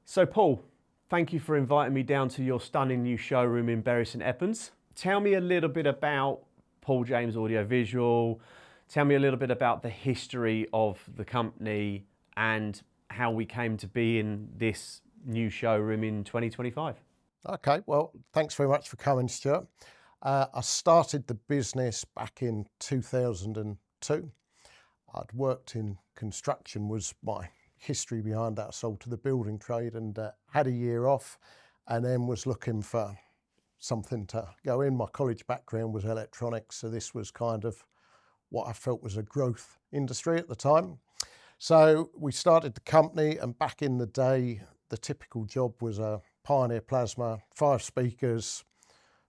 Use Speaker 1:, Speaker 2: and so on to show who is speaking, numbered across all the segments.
Speaker 1: So Paul, thank you for inviting me down to your stunning new showroom in Bury St Edmunds. Tell me a little bit about Paul James Audiovisual. Tell me a little bit about the history of the company and how we came to be in this new showroom in 2025.
Speaker 2: Okay, well, thanks very much for coming, Stuart. I started the business back in 2002. I'd worked in construction, was my history behind that. I sold to the building trade and had a year off, and then was looking for something to go in. My college background was electronics, so this was kind of what I felt was a growth industry at the time. So we started the company, and back in the day, the typical job was a Pioneer Plasma, 5 speakers,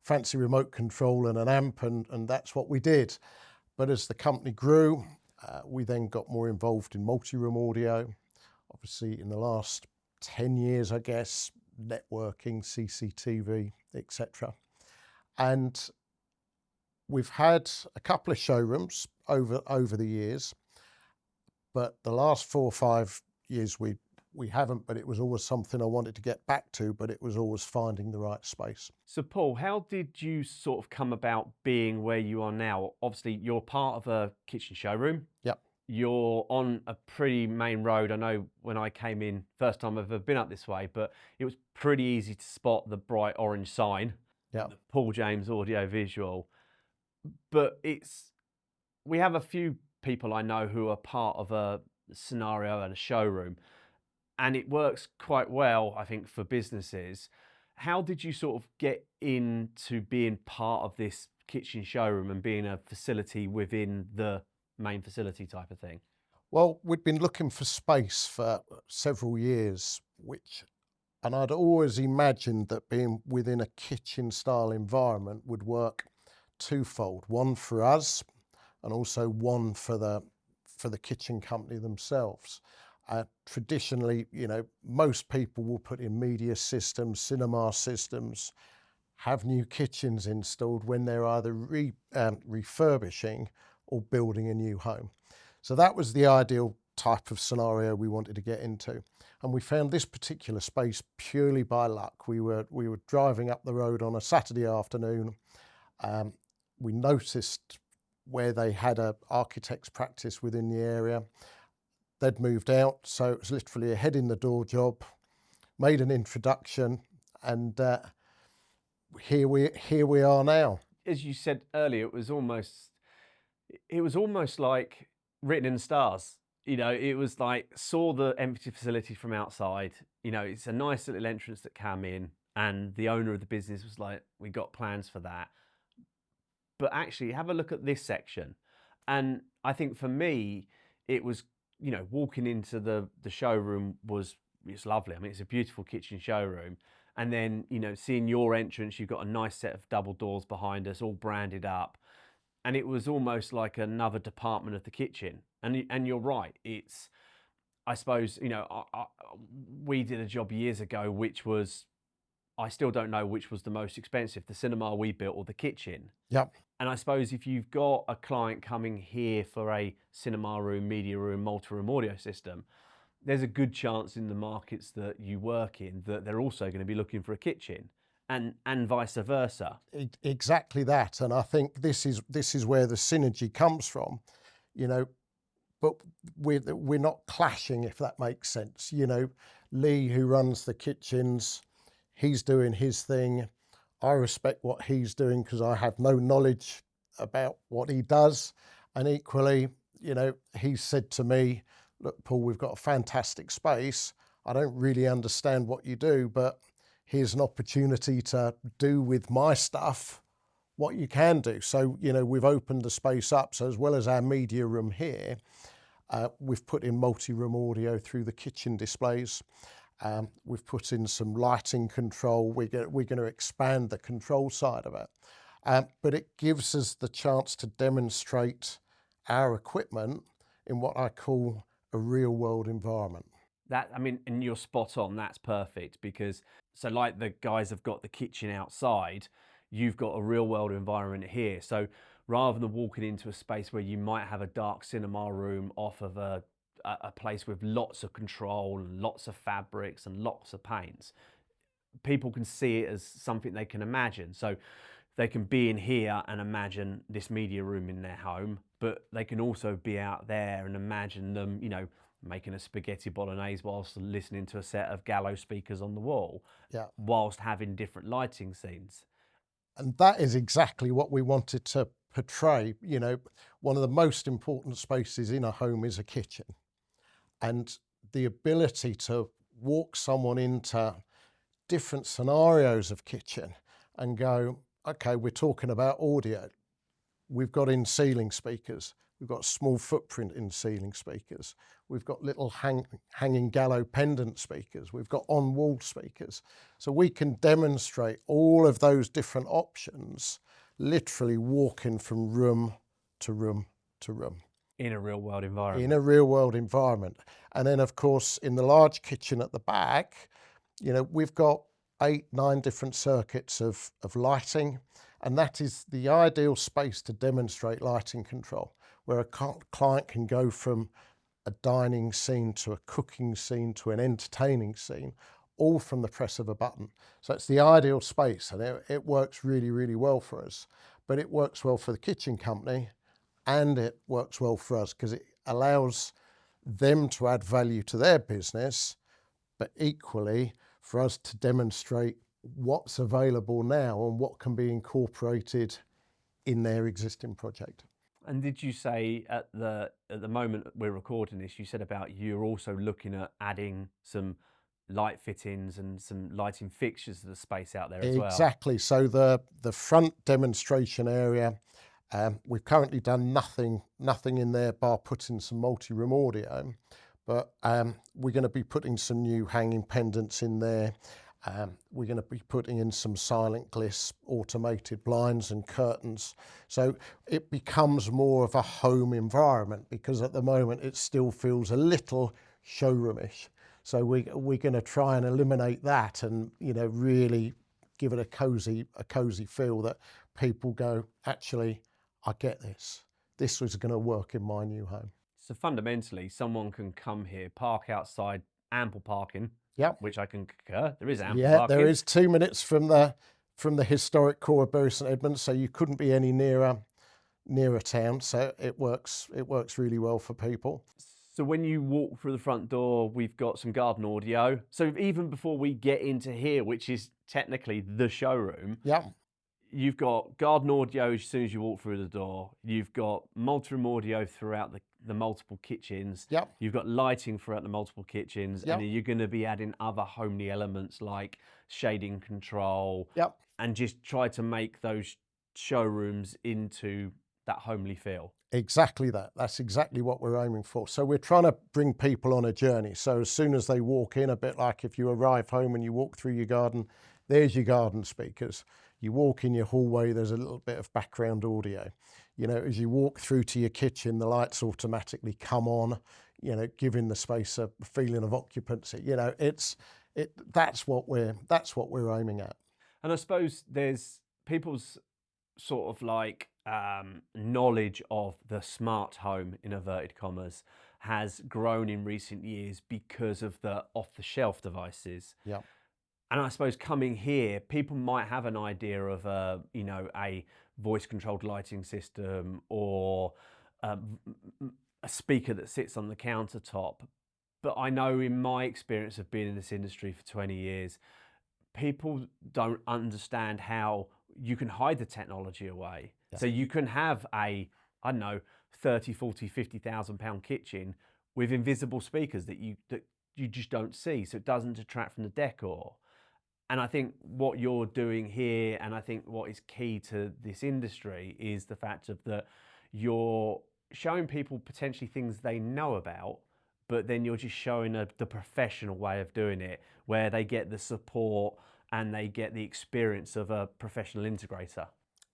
Speaker 2: fancy remote control and an amp, and that's what we did. But as the company grew, we then got more involved in multi-room audio. Obviously, in the last 10 years, I guess, networking, CCTV, etc. And we've had a couple of showrooms over the years, but the last 4 or 5 years we haven't, but it was always something I wanted to get back to, but it was always finding the right space.
Speaker 1: So Paul, how did you sort of come about being where you are now? Obviously, you're part of a kitchen showroom.
Speaker 2: Yep.
Speaker 1: You're on a pretty main road. I know when I came in, first time I've ever been up this way, but it was pretty easy to spot the bright orange sign,
Speaker 2: Yep.
Speaker 1: the Paul James Audiovisual. But we have a few people I know who are part of a scenario at a showroom, and it works quite well, I think, for businesses. How did you sort of get into being part of this kitchen showroom and being a facility within the main facility type of thing?
Speaker 2: Well, we'd been looking for space for several years, and I'd always imagined that being within a kitchen style environment would work twofold: one for us, and also one for the kitchen company themselves. Traditionally, most people will put in media systems, cinema systems, have new kitchens installed when they're either refurbishing or building a new home. So that was the ideal type of scenario we wanted to get into. And we found this particular space purely by luck. We were driving up the road on a Saturday afternoon. We noticed where they had an architect's practice within the area. They'd moved out, so it was literally a head in the door job. Made an introduction, and here we are now.
Speaker 1: As you said earlier, it was almost like written in the stars. It was like saw the empty facility from outside. It's a nice little entrance that came in, and the owner of the business was like, "We got plans for that." But actually, have a look at this section, and I think for me, it was walking into the showroom it's lovely. I mean, it's a beautiful kitchen showroom. And then, seeing your entrance, you've got a nice set of double doors behind us, all branded up. And it was almost like another department of the kitchen. And you're right. I suppose, we did a job years ago, which was, I still don't know which was the most expensive, the cinema we built or the kitchen.
Speaker 2: Yep.
Speaker 1: And I suppose if you've got a client coming here for a cinema room, media room, multi-room audio system, there's a good chance in the markets that you work in that they're also going to be looking for a kitchen, and vice versa.
Speaker 2: Exactly that. And I think this is where the synergy comes from, but we're not clashing, if that makes sense. Lee, who runs the kitchens, he's doing his thing. I respect what he's doing because I have no knowledge about what he does. And equally, he said to me, "Look, Paul, we've got a fantastic space. I don't really understand what you do, but here's an opportunity to do with my stuff what you can do." So, we've opened the space up. So as well as our media room here, we've put in multi-room audio through the kitchen displays. We've put in some lighting control. We're going to expand the control side of it. But it gives us the chance to demonstrate our equipment in what I call a real world environment.
Speaker 1: And you're spot on. That's perfect because, so like the guys have got the kitchen outside, you've got a real world environment here. So rather than walking into a space where you might have a dark cinema room off of a a place with lots of control and lots of fabrics and lots of paints, people can see it as something they can imagine. So they can be in here and imagine this media room in their home, but they can also be out there and imagine them, you know, making a spaghetti bolognese whilst listening to a set of gallows speakers on the wall,
Speaker 2: Yeah.
Speaker 1: whilst having different lighting scenes.
Speaker 2: And that is exactly what we wanted to portray. You know, one of the most important spaces in a home is a kitchen. And the ability to walk someone into different scenarios of kitchen and go, okay, we're talking about audio. We've got in ceiling speakers. We've got small footprint in ceiling speakers. We've got little hanging gallows pendant speakers. We've got on-wall speakers. So we can demonstrate all of those different options, literally walking from room to room to room.
Speaker 1: In a real world environment.
Speaker 2: In a real world environment. And then of course, in the large kitchen at the back, you know, we've got 8, 9 different circuits of lighting. And that is the ideal space to demonstrate lighting control, where a client can go from a dining scene to a cooking scene to an entertaining scene, all from the press of a button. So it's the ideal space, and it works really, really well for us. But it works well for the kitchen company, and it works well for us because it allows them to add value to their business, but equally for us to demonstrate what's available now and what can be incorporated in their existing project.
Speaker 1: And did you say at the moment we're recording this, you said about you're also looking at adding some light fittings and some lighting fixtures to the space out there as well?
Speaker 2: Exactly. So the front demonstration area, we've currently done nothing in there bar putting some multi-room audio, but we're going to be putting some new hanging pendants in there. We're going to be putting in some silent gliss automated blinds and curtains. So it becomes more of a home environment, because at the moment it still feels a little showroomish. So we're going to try and eliminate that and, you know, really give it a cozy feel that people go, actually, I get this. This was going to work in my new home.
Speaker 1: So fundamentally, someone can come here, park outside, ample parking.
Speaker 2: Yep.
Speaker 1: Which I can concur. There is ample
Speaker 2: Yeah,
Speaker 1: parking.
Speaker 2: there is 2 minutes from the historic core of Bury St Edmunds, so you couldn't be any nearer town. So it works really well for people.
Speaker 1: So when you walk through the front door, we've got some garden audio. So even before we get into here, which is technically the showroom,
Speaker 2: Yeah.
Speaker 1: you've got garden audio as soon as you walk through the door. You've got multi-room audio throughout the multiple kitchens.
Speaker 2: Yep.
Speaker 1: You've got lighting throughout the multiple kitchens.
Speaker 2: Yep.
Speaker 1: And you're going to be adding other homely elements like shading control.
Speaker 2: Yep.
Speaker 1: And just try to make those showrooms into that homely feel.
Speaker 2: Exactly that. That's exactly what we're aiming for. So we're trying to bring people on a journey. So as soon as they walk in, a bit like if you arrive home and you walk through your garden, there's your garden speakers. You walk in your hallway, there's a little bit of background audio. You know, as you walk through to your kitchen, the lights automatically come on, you know, giving the space a feeling of occupancy. You know, that's what we're aiming at.
Speaker 1: And I suppose there's people's sort of like knowledge of the smart home, in inverted commas, has grown in recent years because of the off-the-shelf devices.
Speaker 2: Yeah.
Speaker 1: And I suppose coming here, people might have an idea of a voice-controlled lighting system or a speaker that sits on the countertop. But I know in my experience of being in this industry for 20 years, people don't understand how you can hide the technology away. Yeah. So you can have a, I don't know, 30, 40, 50,000 pound kitchen with invisible speakers that you just don't see. So it doesn't detract from the decor. And I think what you're doing here, and I think what is key to this industry, is the fact of that you're showing people potentially things they know about, but then you're just showing the professional way of doing it, where they get the support and they get the experience of a professional integrator.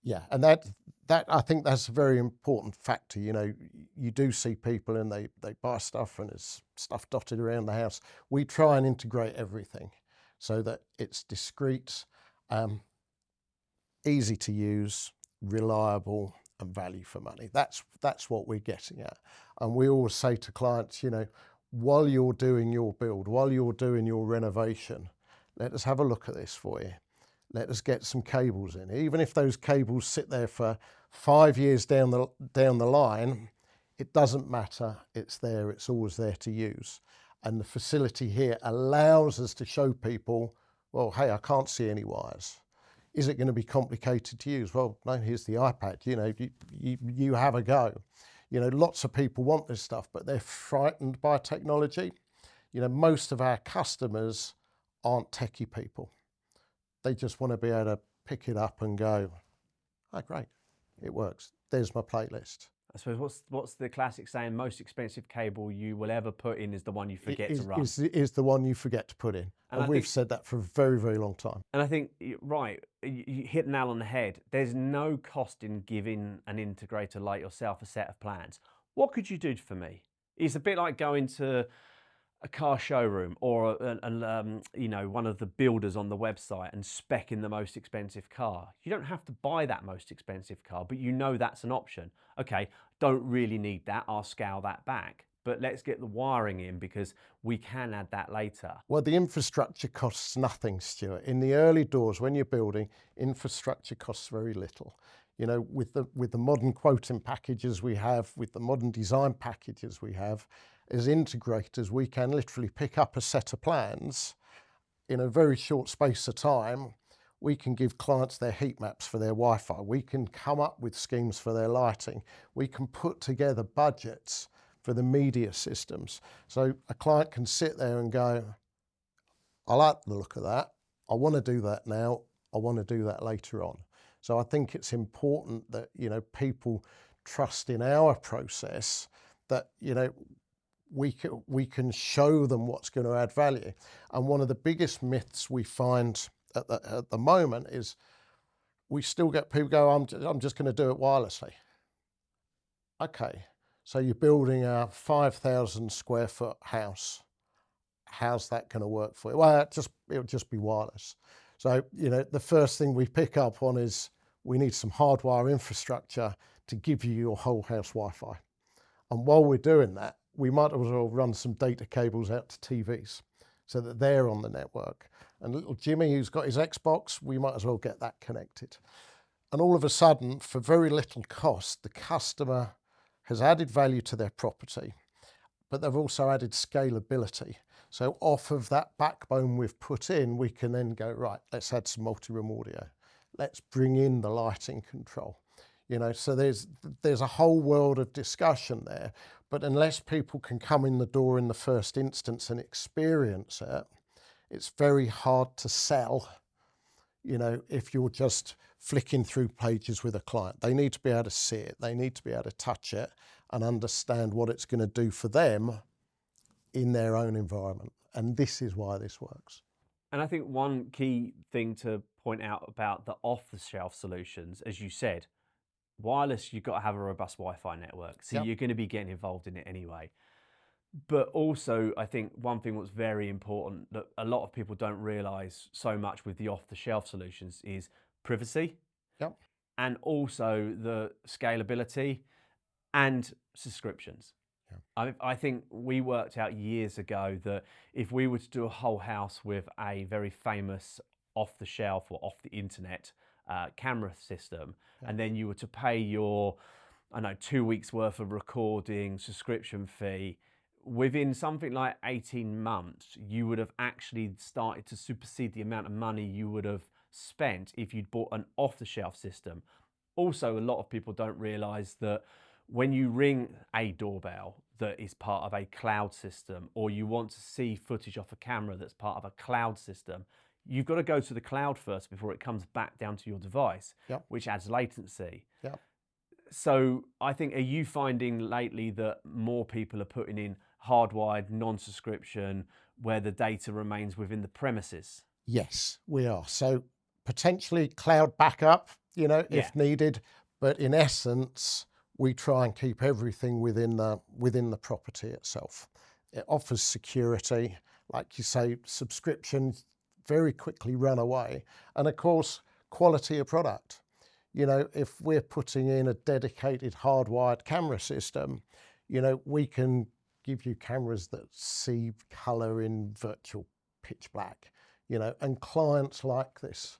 Speaker 2: Yeah, and that I think that's a very important factor. You know, you do see people and they buy stuff and there's stuff dotted around the house. We try and integrate everything so that it's discreet, easy to use, reliable, and value for money. That's what we're getting at. And we always say to clients, you know, while you're doing your build, while you're doing your renovation, let us have a look at this for you. Let us get some cables in. Even if those cables sit there for 5 years down the line, it doesn't matter. It's there. It's always there to use. And the facility here allows us to show people, well, hey, I can't see any wires. Is it going to be complicated to use? Well, no, here's the iPad. You know, you have a go. You know, lots of people want this stuff, but they're frightened by technology. You know, most of our customers aren't techie people. They just want to be able to pick it up and go, oh, great, it works. There's my playlist.
Speaker 1: I suppose what's the classic saying? Most expensive cable you will ever put in is the one you forget to run.
Speaker 2: Is the one you forget to put in. And we've said that for a very, very long time.
Speaker 1: And I think, right, you hit the nail on the head. There's no cost in giving an integrator like yourself a set of plans. What could you do for me? It's a bit like going to a car showroom or you know, one of the builders on the website and specking the most expensive car. You don't have to buy that most expensive car, but you know that's an option. Okay, don't really need that, I'll scale that back. But let's get the wiring in because we can add that later.
Speaker 2: Well, the infrastructure costs nothing, Stuart. In the early doors, when you're building, infrastructure costs very little. You know, with the modern quoting packages we have, with the modern design packages we have, as integrators, we can literally pick up a set of plans in a very short space of time. We can give clients their heat maps for their Wi-Fi. We can come up with schemes for their lighting. We can put together budgets for the media systems. So a client can sit there and go, I like the look of that. I want to do that now. I want to do that later on. So I think it's important that, you know, people trust in our process, that, you know, we can show them what's going to add value. And one of the biggest myths we find at the moment is we still get people go, I'm just going to do it wirelessly. Okay, so you're building a 5,000 square foot house. How's that going to work for you? Well, it'll just be wireless. So, you know, the first thing we pick up on is we need some hardwire infrastructure to give you your whole house Wi-Fi. And while we're doing that, we might as well run some data cables out to TVs so that they're on the network. And little Jimmy, who's got his Xbox, we might as well get that connected. And all of a sudden, for very little cost, the customer has added value to their property, but they've also added scalability. So off of that backbone we've put in, we can then go, right, let's add some multi-room audio. Let's bring in the lighting control. You know, so there's a whole world of discussion there, but unless people can come in the door in the first instance and experience it, it's very hard to sell, you know, if you're just flicking through pages with a client. They need to be able to see it. They need to be able to touch it and understand what it's going to do for them in their own environment. And this is why this works.
Speaker 1: And I think one key thing to point out about the off-the-shelf solutions, as you said, wireless, you've got to have a robust Wi-Fi network. So you're going to be getting involved in it anyway. But also, I think one thing that's very important that a lot of people don't realise so much with the off-the-shelf solutions is privacy.
Speaker 2: Yep.
Speaker 1: And also the scalability and subscriptions. I think we worked out years ago that if we were to do a whole house with a very famous off-the-shelf or off-the-internet camera system, and then you were to pay your, I don't know, 2 weeks worth of recording subscription fee, within something like 18 months, you would have actually started to supersede the amount of money you would have spent if you'd bought an off-the-shelf system. Also, a lot of people don't realize that when you ring a doorbell that is part of a cloud system, or you want to see footage off a camera that's part of a cloud system, you've got to go to the cloud first before it comes back down to your device, which adds latency. So I think, are you finding lately that more people are putting in hardwired non-subscription where the data remains within the premises?
Speaker 2: Yes, we are. So potentially cloud backup, you know, if needed, but in essence, we try and keep everything within the property itself. It offers security, like you say, subscriptions very quickly run away, and of course, quality of product. You know, if we're putting in a dedicated hardwired camera system, you know, we can give you cameras that see colour in virtual pitch black, and clients like this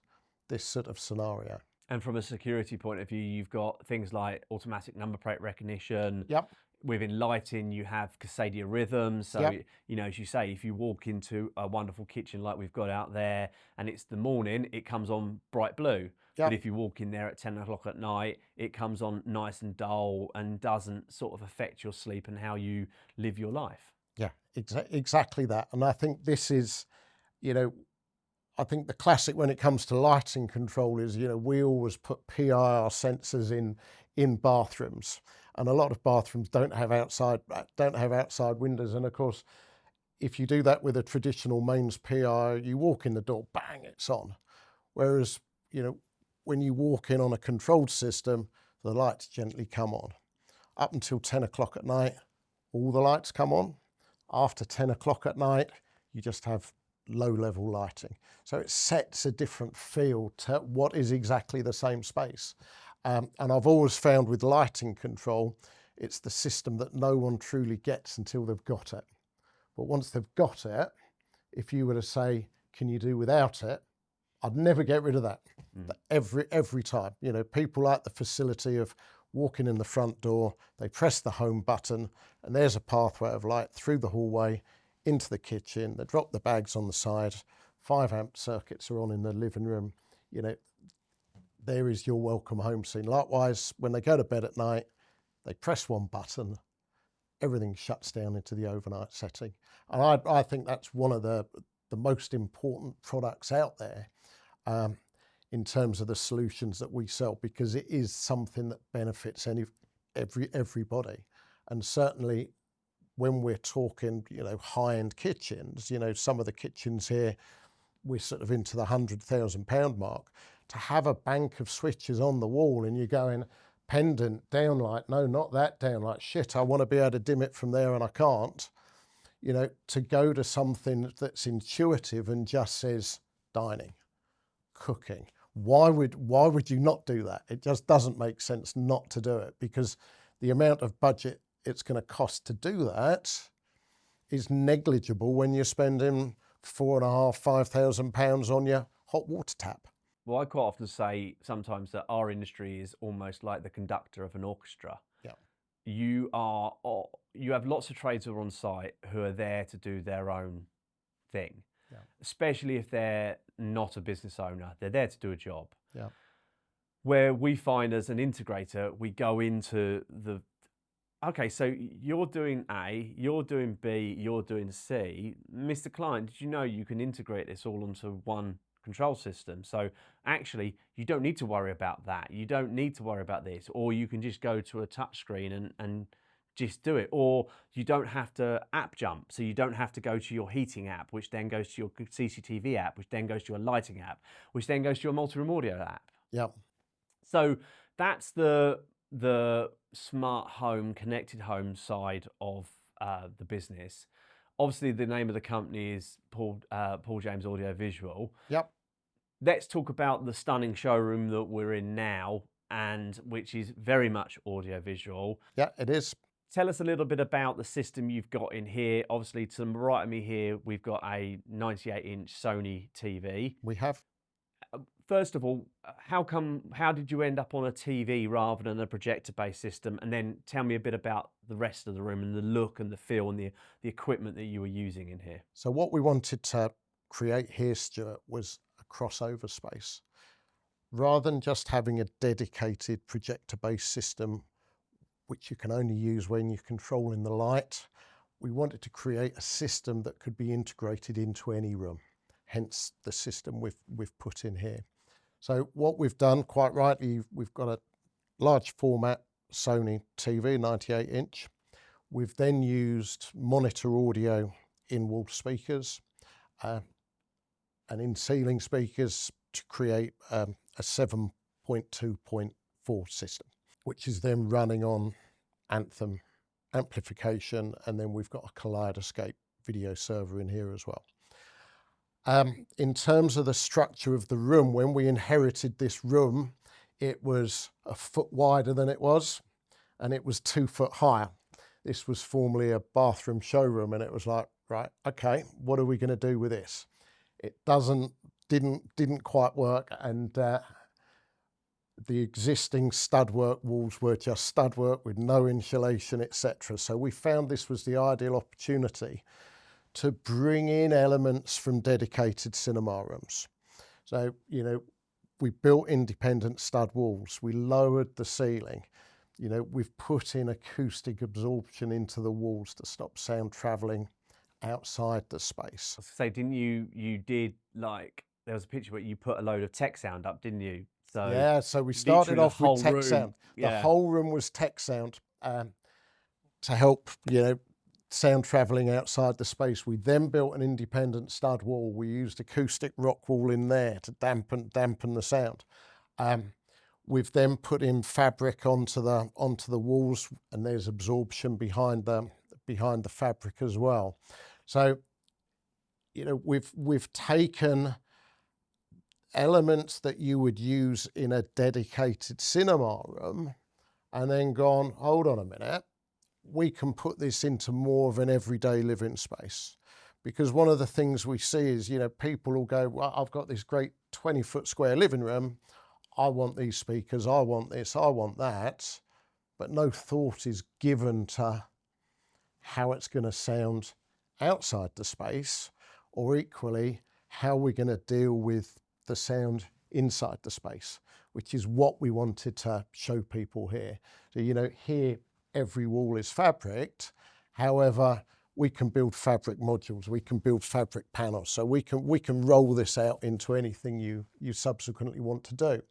Speaker 2: sort of scenario.
Speaker 1: And from a security point of view, you've got things like automatic number plate recognition.
Speaker 2: Yep.
Speaker 1: Within lighting, you have Cascadia rhythms. So,
Speaker 2: Yep.
Speaker 1: As you say, if you walk into a wonderful kitchen like we've got out there and it's the morning, it comes on bright blue.
Speaker 2: Yep.
Speaker 1: But if you walk in there at 10 o'clock at night, it comes on nice and dull and doesn't sort of affect your sleep and how you live your life.
Speaker 2: Yeah, exactly that. And I think this is, I think the classic when it comes to lighting control is, we always put PIR sensors in bathrooms, and a lot of bathrooms don't have outside windows. And of course, if you do that with a traditional mains PIR, you walk in the door, bang, it's on. Whereas, when you walk in on a controlled system, the lights gently come on. Up until 10 o'clock at night, all the lights come on. After 10 o'clock at night, you just have low-level lighting. So it sets a different feel to what is exactly the same space. And I've always found with lighting control, it's the system that no one truly gets until they've got it. But once they've got it, if you were to say, can you do without it? I'd never get rid of that. Every time. People like the facility of walking in the front door, they press the home button, and there's a pathway of light through the hallway into the kitchen. They drop the bags on the side, 5-amp circuits are on in the living room. There is your welcome home scene. Likewise, when they go to bed at night, they press one button, everything shuts down into the overnight setting. And I think that's one of the most important products out there in terms of the solutions that we sell, because it is something that benefits everybody. And certainly when we're talking, high-end kitchens, some of the kitchens here, we're sort of into the £100,000 mark. To have a bank of switches on the wall and you're going pendant, downlight, no, not that downlight, shit, I want to be able to dim it from there and I can't. To go to something that's intuitive and just says dining, cooking. Why would you not do that? It just doesn't make sense not to do it, because the amount of budget it's going to cost to do that is negligible when you're spending £4,500 on your hot water tap.
Speaker 1: Well, I quite often say sometimes that our industry is almost like the conductor of an orchestra.
Speaker 2: Yeah.
Speaker 1: You have lots of trades who are on site who are there to do their own thing. Yeah. Especially if they're not a business owner, they're there to do a job.
Speaker 2: Yeah.
Speaker 1: Where we find as an integrator, we go into okay, so you're doing A, you're doing B, you're doing C. Mr. Client, did you know you can integrate this all onto one control system? So actually, you don't need to worry about that. You don't need to worry about this. Or you can just go to a touch screen and just do it. Or you don't have to app jump. So you don't have to go to your heating app, which then goes to your CCTV app, which then goes to your lighting app, which then goes to your multi-room audio app.
Speaker 2: Yep.
Speaker 1: So that's the smart home, connected home side of the business. Obviously, the name of the company is Paul James Audiovisual.
Speaker 2: Yep.
Speaker 1: Let's talk about the stunning showroom that we're in now, and which is very much audiovisual.
Speaker 2: Yeah, it is.
Speaker 1: Tell us a little bit about the system you've got in here. Obviously, to the right of me here, we've got a 98-inch Sony TV.
Speaker 2: We have.
Speaker 1: First of all, how did you end up on a TV rather than a projector-based system? And then tell me a bit about the rest of the room and the look and the feel and the equipment that you were using in here.
Speaker 2: So what we wanted to create here, Stuart, was a crossover space. Rather than just having a dedicated projector-based system, which you can only use when you're controlling the light, we wanted to create a system that could be integrated into any room. Hence the system we've put in here. So what we've done, quite rightly, we've got a large format Sony TV, 98-inch. We've then used monitor audio in-wall speakers and in-ceiling speakers to create a 7.2.4 system, which is then running on Anthem amplification, and then we've got a Kaleidoscope video server in here as well. In terms of the structure of the room, when we inherited this room, it was a foot wider than it was, and it was 2 foot higher. this was formerly a bathroom showroom, and it was like, right, okay, what are we going to do with this? It didn't quite work, and the existing studwork walls were just studwork with no insulation, etc. So we found this was the ideal opportunity to bring in elements from dedicated cinema rooms. So, you know, we built independent stud walls, we lowered the ceiling, you know, we've put in acoustic absorption into the walls to stop sound travelling outside the space.
Speaker 1: I was gonna say, didn't you did like, there was a picture where you put a load of tech sound up, didn't you? So
Speaker 2: Yeah, so we started
Speaker 1: literally the
Speaker 2: off with
Speaker 1: whole
Speaker 2: tech
Speaker 1: room.
Speaker 2: sound. The
Speaker 1: Yeah.
Speaker 2: whole room was tech sound to help, you know, sound travelling outside the space. We then built an independent stud wall. We used acoustic rock wool in there to dampen the sound. We've then put in fabric onto the walls, and there's absorption behind the fabric as well. So, you know, we've taken elements that you would use in a dedicated cinema room and then gone, hold on a minute, we can put this into more of an everyday living space. Because one of the things we see is, you know, people will go, well, I've got this great 20-foot square living room, I want these speakers, I want this, I want that, but no thought is given to how it's going to sound outside the space, or equally how we're going to deal with the sound inside the space, which is what we wanted to show people here. So, you know, here every wall is fabric. However, we can build fabric modules, we can build fabric panels, so we can roll this out into anything you subsequently want to do.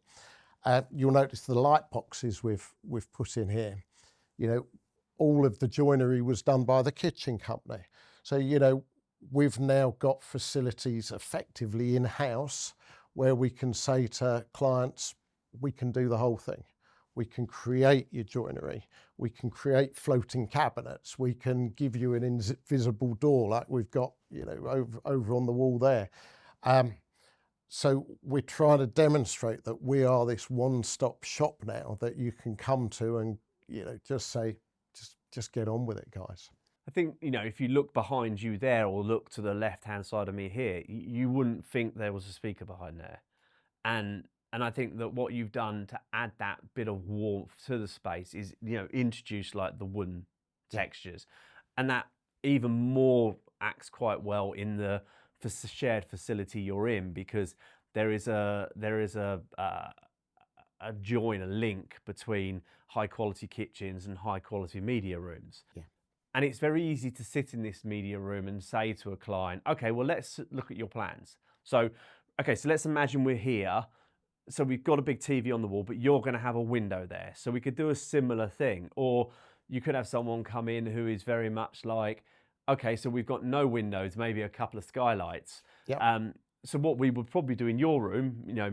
Speaker 2: You'll notice the light boxes we've put in here. You know, all of the joinery was done by the kitchen company. So, you know, we've now got facilities effectively in-house where we can say to clients, we can do the whole thing. We can create your joinery. We can create floating cabinets. We can give you an invisible door like we've got, you know, over on the wall there. So we're trying to demonstrate that we are this one-stop shop now that you can come to and, you know, just say, just get on with it, guys.
Speaker 1: I think, you know, if you look behind you there or look to the left-hand side of me here, you wouldn't think there was a speaker behind there. And I think that what you've done to add that bit of warmth to the space is, you know, introduce like the wooden textures, and that even more acts quite well in the shared facility you're in, because there is a join, a link between high quality kitchens and high quality media rooms.
Speaker 2: Yeah.
Speaker 1: And it's very easy to sit in this media room and say to a client, okay, well, let's look at your plans. So, okay, so let's imagine we're here. So we've got a big TV on the wall, but you're going to have a window there. So we could do a similar thing. Or you could have someone come in who is very much like, okay, so we've got no windows, maybe a couple of skylights.
Speaker 2: Yep.
Speaker 1: So what we would probably do in your room, you know,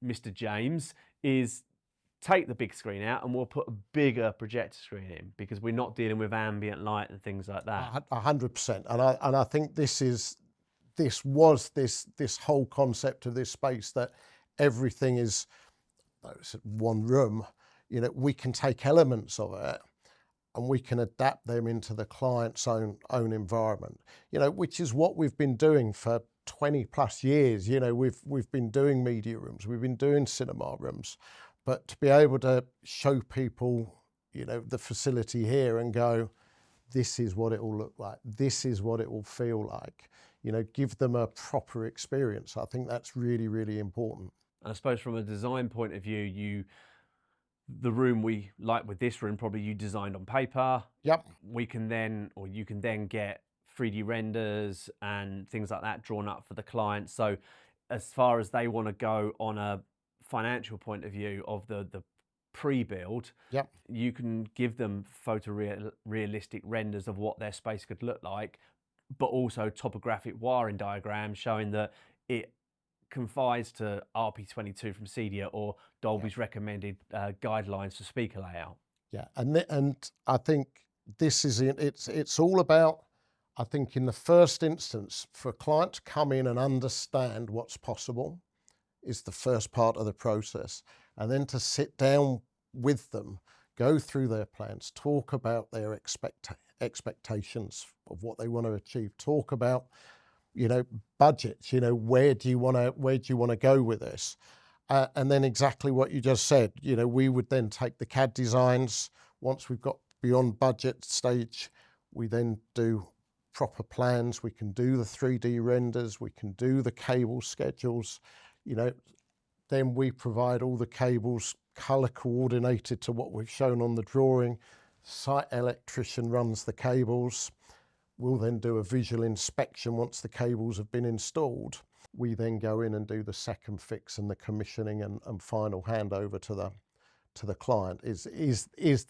Speaker 1: Mr. James, is take the big screen out and we'll put a bigger projector screen in, because we're not dealing with ambient light and things like that.
Speaker 2: 100%. And I think this was this whole concept of this space, that everything is one room. You know, we can take elements of it and we can adapt them into the client's own environment, you know, which is what we've been doing for 20 plus years. You know, we've been doing media rooms, we've been doing cinema rooms, but to be able to show people, you know, the facility here and go, this is what it will look like, this is what it will feel like, you know, give them a proper experience. I think that's really, really important.
Speaker 1: And I suppose from a design point of view, the room we like with this room, probably you designed on paper.
Speaker 2: Yep.
Speaker 1: You can then get 3D renders and things like that drawn up for the client. So as far as they want to go on a financial point of view of the pre-build,
Speaker 2: Yep.
Speaker 1: you can give them photorealistic renders of what their space could look like, but also topographic wiring diagrams showing that it confides to RP22 from CEDIA or Dolby's recommended guidelines for speaker layout.
Speaker 2: Yeah, and I think this is it. It's all about, I think, in the first instance, for a client to come in and understand what's possible is the first part of the process, and then to sit down with them, go through their plans, talk about their expectations of what they want to achieve, talk about, budgets, where do you want to go with this? And then exactly what you just said, we would then take the CAD designs. Once we've got beyond budget stage, we then do proper plans. We can do the 3D renders, we can do the cable schedules, then we provide all the cables color coordinated to what we've shown on the drawing. Site electrician runs the cables. We'll then do a visual inspection once the cables have been installed. We then go in and do the second fix and the commissioning and final handover to the client is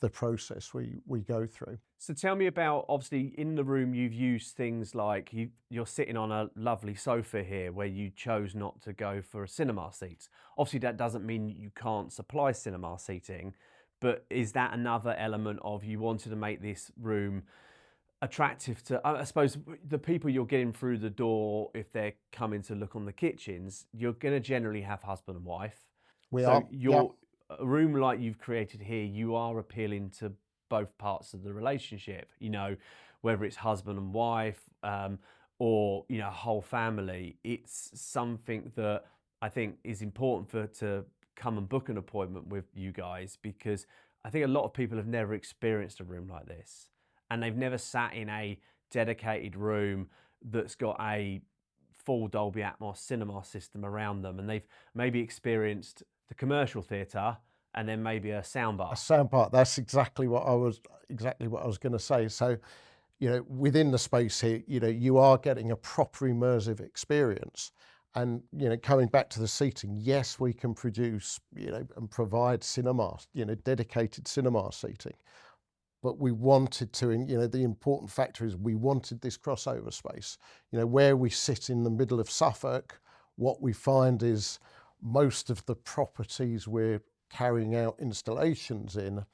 Speaker 2: the process we go through.
Speaker 1: So tell me about, obviously in the room you've used things like, you're sitting on a lovely sofa here where you chose not to go for a cinema seat. Obviously that doesn't mean you can't supply cinema seating, but is that another element of, you wanted to make this room attractive to, I suppose, the people you're getting through the door? If they're coming to look on the kitchens, you're going to generally have husband and wife. A room like you've created here, you are appealing to both parts of the relationship, whether it's husband and wife, or, whole family. It's something that I think is important to come and book an appointment with you guys, because I think a lot of people have never experienced a room like this, and they've never sat in a dedicated room that's got a full Dolby Atmos cinema system around them, and they've maybe experienced the commercial theatre and then maybe a soundbar.
Speaker 2: A soundbar. That's exactly what I was going to say. So, within the space here, you are getting a proper immersive experience. And coming back to the seating, yes, we can produce, and provide cinema, dedicated cinema seating. But we wanted to, the important factor is we wanted this crossover space. Where we sit in the middle of Suffolk, what we find is most of the properties we're carrying out installations in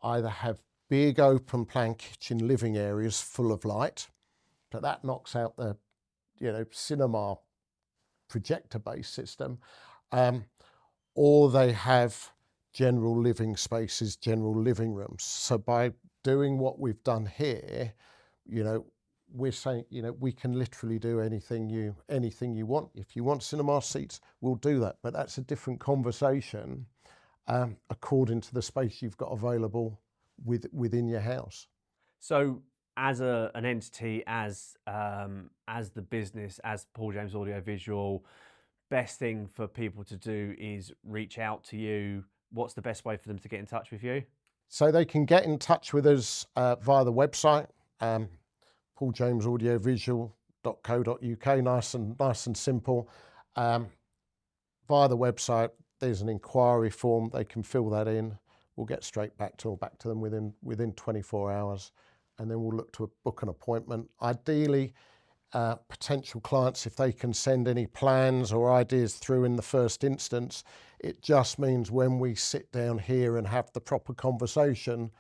Speaker 2: either have big open plan kitchen living areas full of light, but that knocks out the, cinema projector-based system, or they have general living spaces, general living rooms. So by doing what we've done here, we're saying, we can literally do anything you want. If you want cinema seats, we'll do that. But that's a different conversation according to the space you've got available within your house.
Speaker 1: So as an entity, as the business, as Paul James Audiovisual, best thing for people to do is reach out to you. What's the best way for them to get in touch with you?
Speaker 2: So they can get in touch with us via the website, pauljamesaudiovisual.co.uk, nice and simple. Via the website, there's an inquiry form. They can fill that in. We'll get straight back to them within 24 hours, and then we'll look to book an appointment. Ideally, potential clients, if they can send any plans or ideas through in the first instance, it just means when we sit down here and have the proper conversation,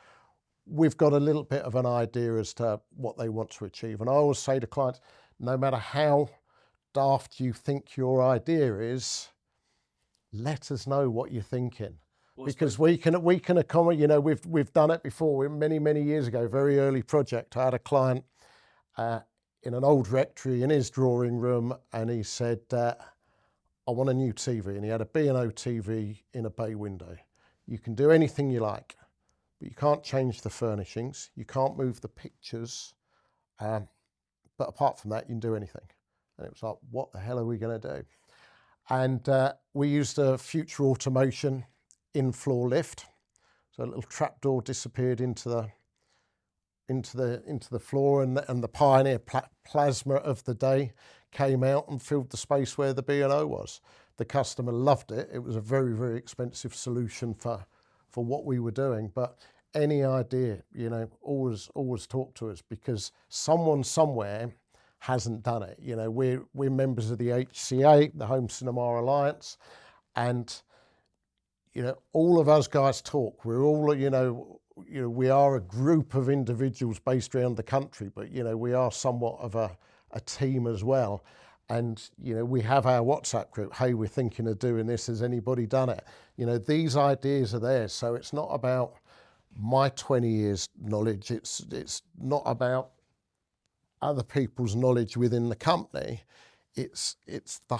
Speaker 2: we've got a little bit of an idea as to what they want to achieve. And I always say to clients, no matter how daft you think your idea is, let us know what you're thinking. Because we can accommodate, we've done it before. Many years ago, very early project, I had a client in an old rectory in his drawing room, and he said, I want a new TV. And he had a B&O TV in a bay window. You can do anything you like, but you can't change the furnishings. You can't move the pictures. But apart from that, you can do anything. And it was like, what the hell are we going to do? And we used a future automation in-floor lift. So a little trapdoor disappeared into the floor, and the pioneer plasma of the day came out and filled the space where the B&O was. The customer loved it. It was a very, very expensive solution for what we were doing. But any idea, always talk to us, because someone somewhere hasn't done it. We're members of the HCA, the Home Cinema Alliance, and all of us guys talk. We're all, we are a group of individuals based around the country, but we are somewhat of a team as well. And we have our WhatsApp group. Hey, we're thinking of doing this. Has anybody done it? These ideas are there. So it's not about my 20 years knowledge. It's not about other people's knowledge within the company. It's the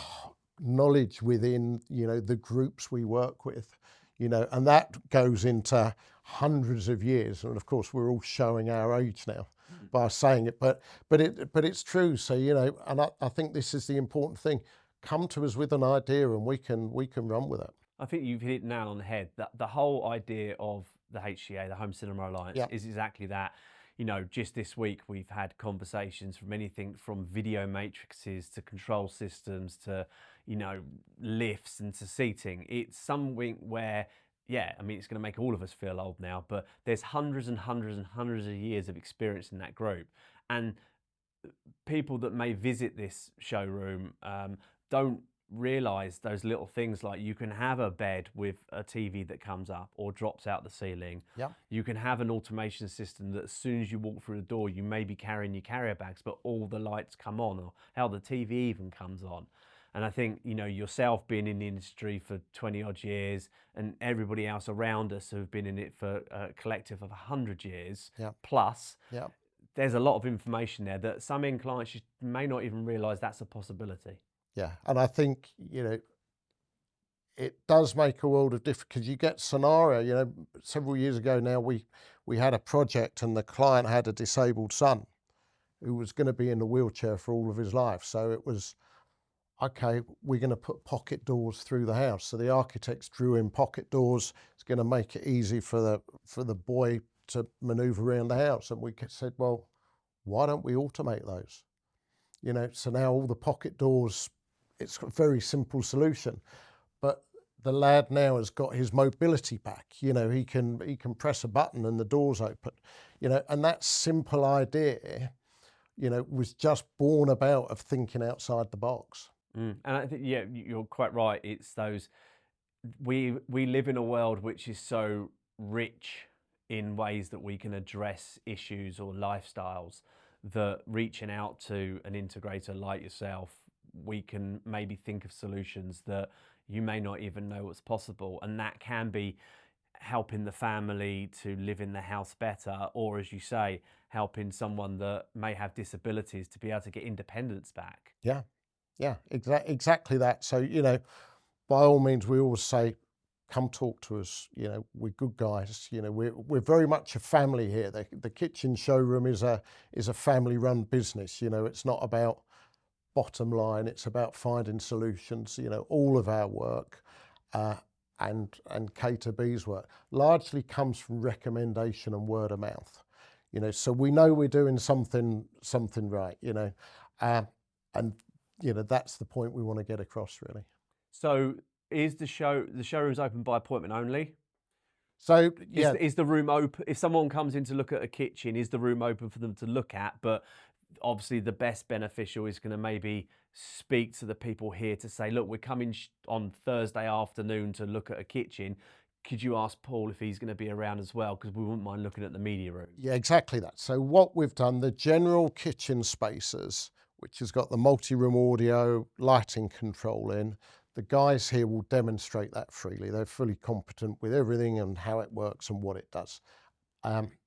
Speaker 2: knowledge within, you know, the groups we work with, you know, and that goes into hundreds of years. And of course, we're all showing our age now by saying it, but it's true. So, you know, and I think this is the important thing. Come to us with an idea, and we can run with it.
Speaker 1: I think you've hit the nail on the head. That the whole idea of the HCA, the Home Cinema Alliance,
Speaker 2: Yeah.
Speaker 1: is exactly that. You know, just this week we've had conversations from anything from video matrices to control systems to, you know, lifts and to seating. It's something where, yeah, I mean, it's going to make all of us feel old now, but there's hundreds and hundreds and hundreds of years of experience in that group. And people that may visit this showroom don't realize those little things, like you can have a bed with a TV that comes up or drops out the ceiling.
Speaker 2: Yeah.
Speaker 1: You can have an automation system that as soon as you walk through the door, you may be carrying your carrier bags, but all the lights come on, or how the TV even comes on. And I think, you know, yourself being in the industry for 20 odd years and everybody else around us who've been in it for a collective of 100 years
Speaker 2: Yeah.
Speaker 1: plus,
Speaker 2: Yeah.
Speaker 1: there's a lot of information there that some end clients may not even realize that's a possibility.
Speaker 2: Yeah, and I think, you know, it does make a world of difference, because you get scenario. You know, several years ago now, we had a project, and the client had a disabled son who was going to be in a wheelchair for all of his life. So it was, okay, we're going to put pocket doors through the house. So the architects drew in pocket doors. It's going to make it easy for the boy to maneuver around the house. And we said, well, why don't we automate those? You know, so now all the pocket doors, it's a very simple solution, but the lad now has got his mobility back. You know, he can press a button and the doors open, you know, and that simple idea, you know, was just born about of thinking outside the box.
Speaker 1: And I think, yeah, you're quite right. It's those, we live in a world which is so rich in ways that we can address issues or lifestyles, that reaching out to an integrator like yourself, we can maybe think of solutions that you may not even know what's possible. And that can be helping the family to live in the house better, or as you say, helping someone that may have disabilities to be able to get independence back.
Speaker 2: Yeah, yeah, exactly that. So, you know, by all means, we always say, come talk to us. You know, we're good guys. You know, we're very much a family here. The kitchen showroom is a family-run business. You know, it's not about bottom line. It's about finding solutions. You know, all of our work and K2B's work largely comes from recommendation and word of mouth. You know, so we know we're doing something right. You know, and you know, that's the point we want to get across, really.
Speaker 1: So is the showroom's open by appointment only?
Speaker 2: So yeah,
Speaker 1: Is the room open if someone comes in to look at a kitchen? Is the room open for them to look at? But obviously, the best beneficial is going to maybe speak to the people here to say, look, we're coming on Thursday afternoon to look at a kitchen. Could you ask Paul if he's going to be around as well? Because we wouldn't mind looking at the media room.
Speaker 2: yeah, exactly that. So what we've done, the general kitchen spaces, which has got the multi-room audio, lighting control in, the guys here will demonstrate that freely. They're fully competent with everything and how it works and what it does.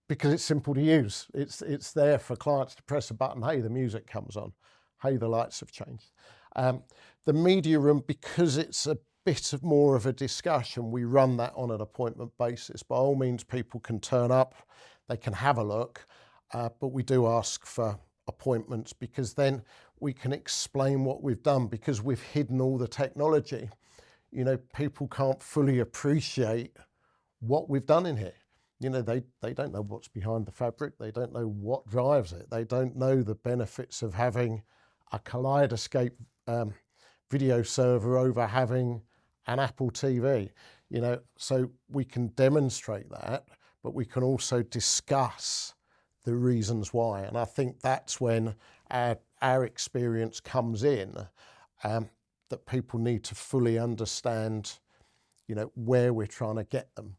Speaker 2: Because it's simple to use. It's there for clients to press a button. Hey, the music comes on. Hey, the lights have changed. The media room, because it's a bit of more of a discussion, we run that on an appointment basis. By all means, people can turn up, they can have a look, but we do ask for appointments, because then we can explain what we've done, because we've hidden all the technology. You know, people can't fully appreciate what we've done in here. You know, they don't know what's behind the fabric. They don't know what drives it. They don't know the benefits of having a Kaleidoscope video server over having an Apple TV. You know, so we can demonstrate that, but we can also discuss the reasons why. And I think that's when our experience comes in, that people need to fully understand, you know, where we're trying to get them.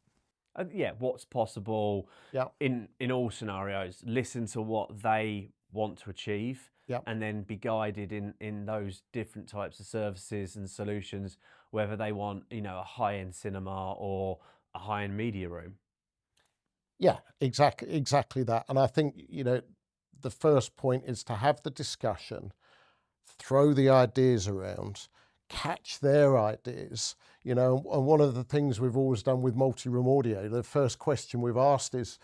Speaker 1: Yeah, what's possible.
Speaker 2: Yeah.
Speaker 1: In all scenarios, listen to what they want to achieve,
Speaker 2: Yeah.
Speaker 1: and then be guided in those different types of services and solutions, whether they want, you know, a high-end cinema or a high-end media room.
Speaker 2: Yeah, exactly that. And I think, you know, the first point is to have the discussion, throw the ideas around, catch their ideas, you know. And one of the things we've always done with multi-room audio, the first question we've asked is,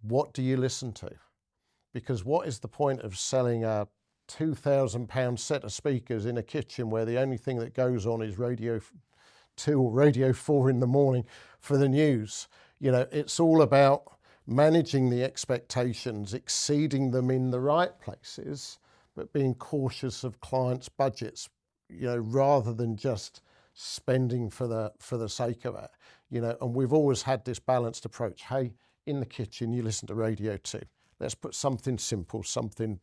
Speaker 2: what do you listen to? Because what is the point of selling a £2,000 set of speakers in a kitchen where the only thing that goes on is Radio 2 or Radio 4 in the morning for the news? You know, it's all about managing the expectations, exceeding them in the right places, but being cautious of clients' budgets, you know, rather than just spending for the sake of it, you know. And we've always had this balanced approach. Hey, in the kitchen, you listen to Radio 2. Let's put something simple, something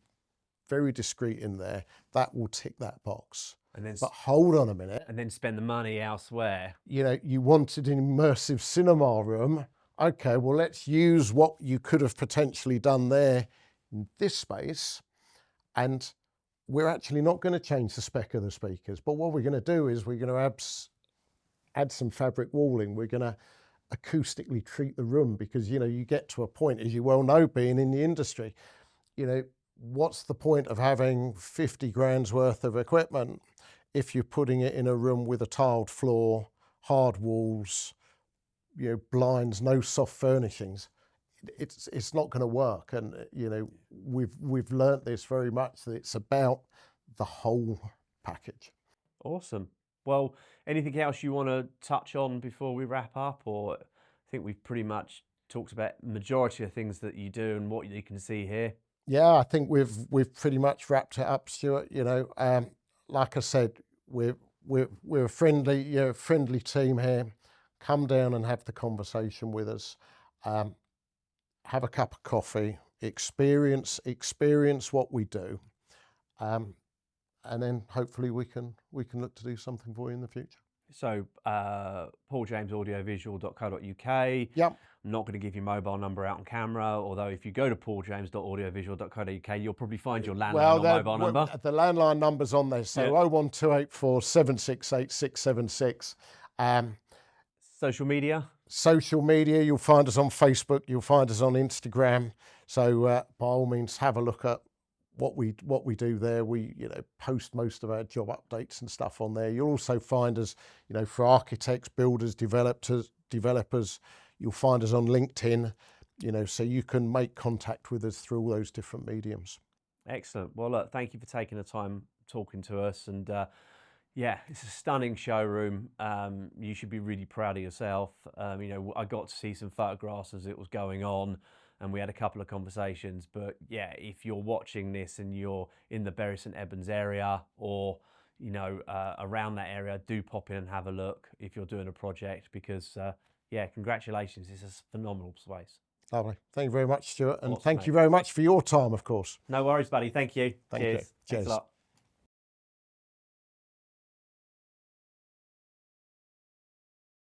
Speaker 2: very discreet in there that will tick that box.
Speaker 1: And then,
Speaker 2: but hold on a minute.
Speaker 1: And then spend the money elsewhere.
Speaker 2: You know, you wanted an immersive cinema room. Okay, well, let's use what you could have potentially done there in this space. And we're actually not going to change the spec of the speakers. But what we're going to do is we're going to add some fabric walling. We're going to acoustically treat the room, because, you know, you get to a point, as you well know, being in the industry, you know, what's the point of having 50 grand's worth of equipment if you're putting it in a room with a tiled floor, hard walls, you know, blinds, no soft furnishings? It's not going to work. And, you know, we've learnt this very much, that it's about the whole package.
Speaker 1: Awesome. Well, anything else you want to touch on before we wrap up? Or I think we've pretty much talked about the majority of things that you do and what you can see here.
Speaker 2: Yeah, I think we've pretty much wrapped it up, Stuart. You know, like I said, we're a friendly team here. Come down and have the conversation with us. Have a cup of coffee. Experience what we do. And then hopefully we can look to do something for you in the future.
Speaker 1: So pauljamesaudiovisual.co.uk.
Speaker 2: Yep.
Speaker 1: I'm not going to give your mobile number out on camera, although if you go to pauljames.audiovisual.co.uk, you'll probably find your landline or mobile number.
Speaker 2: The landline number's on there, so 01284 768 676.
Speaker 1: Social media?
Speaker 2: Social media, you'll find us on Facebook, you'll find us on Instagram. So by all means, have a look at what we do there. We, you know, post most of our job updates and stuff on there. You'll also find us, you know, for architects, builders, developers. You'll find us on LinkedIn, you know, so you can make contact with us through all those different mediums.
Speaker 1: Excellent. Well, look, thank you for taking the time talking to us. And yeah, it's a stunning showroom. You should be really proud of yourself. You know, I got to see some photographs as it was going on, and we had a couple of conversations. But yeah, if you're watching this and you're in the Bury St Edmunds area, or, you know, around that area, do pop in and have a look if you're doing a project, because yeah, congratulations. It's a phenomenal space.
Speaker 2: Lovely. Thank you very much, Stuart. And
Speaker 1: Awesome,
Speaker 2: thank
Speaker 1: mate.
Speaker 2: you very much for your time, of course.
Speaker 1: No worries, buddy. Thank you.
Speaker 2: Thank you.
Speaker 1: Cheers. Thanks a lot.